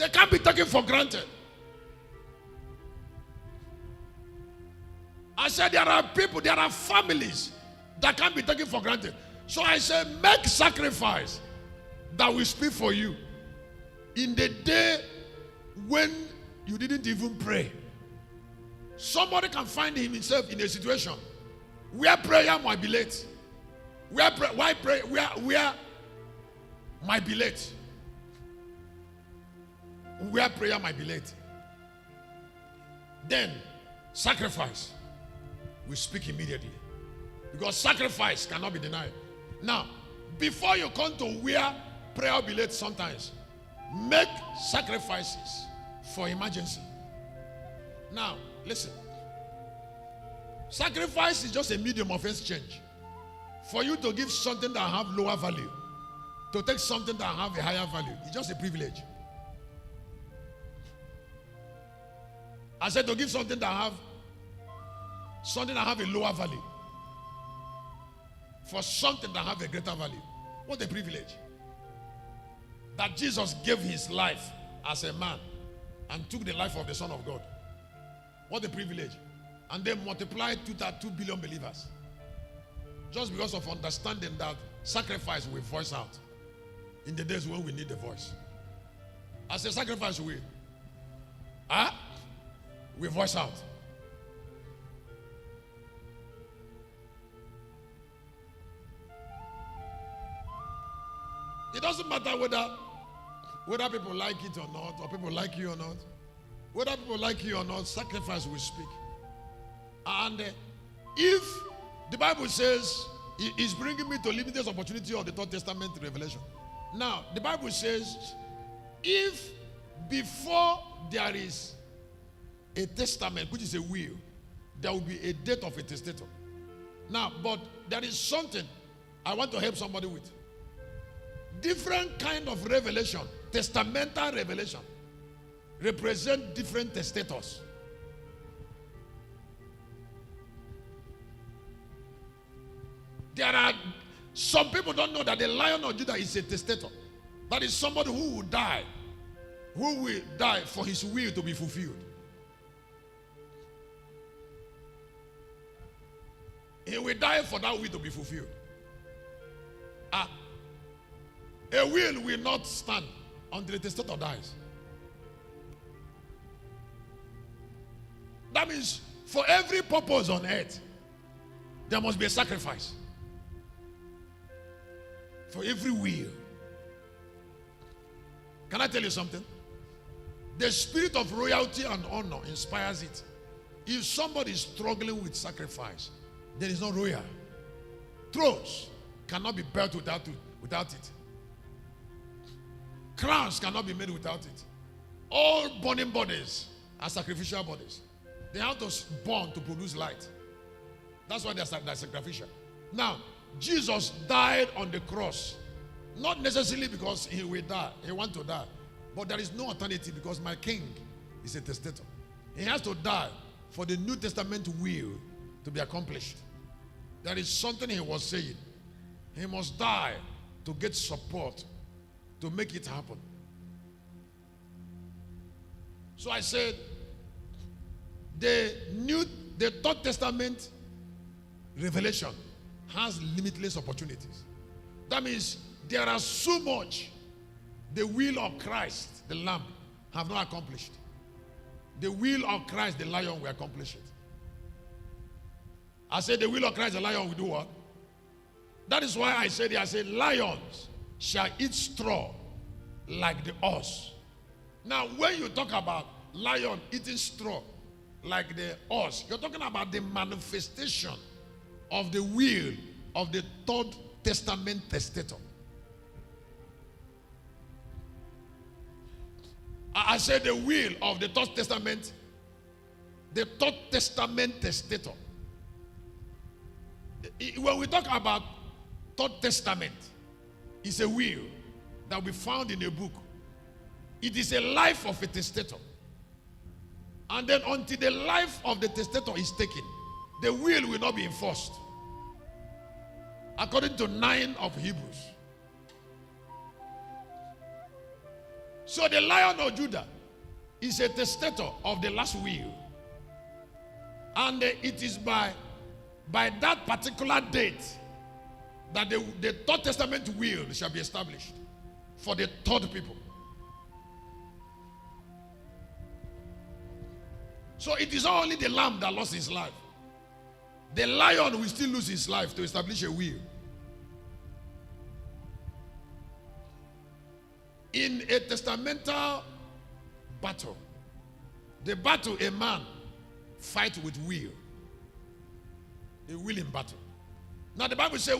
They can't be taken for granted. I said there are people, there are families that can't be taken for granted. So I said, make sacrifice that will speak for you in the day when you didn't even pray. Somebody can find himself in a situation where prayer might be late. Where might be late. Where prayer might be late. Then sacrifice will speak immediately. Because sacrifice cannot be denied. Now, before you come to where prayer will be late sometimes, make sacrifices for emergency. Now, listen. Sacrifice is just a medium of exchange. For you to give something that have lower value, to take something that have a higher value, it's just a privilege. I said to give something that have a lower value for something that have a greater value. What a privilege. That Jesus gave his life as a man and took the life of the Son of God. What a privilege. And they multiplied 2 billion believers. Just because of understanding that sacrifice will voice out in the days when we need the voice. As a sacrifice we voice out. It doesn't matter whether people like it or not, or people like you or not. Whether people like you or not, sacrifice will speak. And if the Bible says it's bringing me to limitless opportunity of the Third Testament revelation. Now, the Bible says if before there is a testament, which is a will, there will be a death of a testator. Now, but there is something I want to help somebody with. Different kind of revelation, testamental revelation, represent different testators. There are some people don't know that the Lion of Judah is a testator. That is somebody who will die for his will to be fulfilled. He will die for that will to be fulfilled. A will not stand until the testator dies. That means for every purpose on earth, there must be a sacrifice. For every will. Can I tell you something? The spirit of royalty and honor inspires it. If somebody is struggling with sacrifice, there is no royal. Thrones cannot be built without it. Crowns cannot be made without it. All burning bodies are sacrificial bodies. They have to burn to produce light. That's why they're sacrificial. Now, Jesus died on the cross. Not necessarily because he will die. He wants to die. But there is no alternative because my king is a testator. He has to die for the New Testament will to be accomplished. There is something he was saying. He must die to get support to make it happen. So I said, the Third Testament revelation has limitless opportunities. That means there are so much the will of Christ, the Lamb, have not accomplished. The will of Christ, the Lion, will accomplish it. I said the will of Christ, the Lion, will do what? That is why I said lions shall eat straw like the ox. Now, when you talk about lion eating straw like the ox, you're talking about the manifestation of the will of the Third Testament testator. I said the will of the Third Testament testator. When we talk about Third Testament, it's a will that will be found in a book. It is a life of a testator. And then until the life of the testator is taken, the will not be enforced. According to 9 of Hebrews. So the Lion of Judah is a testator of the last will. And it is by that particular date that the third testament will shall be established for the third people. So it is not only the lamb that lost his life. The lion will still lose his life to establish a will. In a testamental battle, the battle a man fight with will. A will in battle. Now the Bible says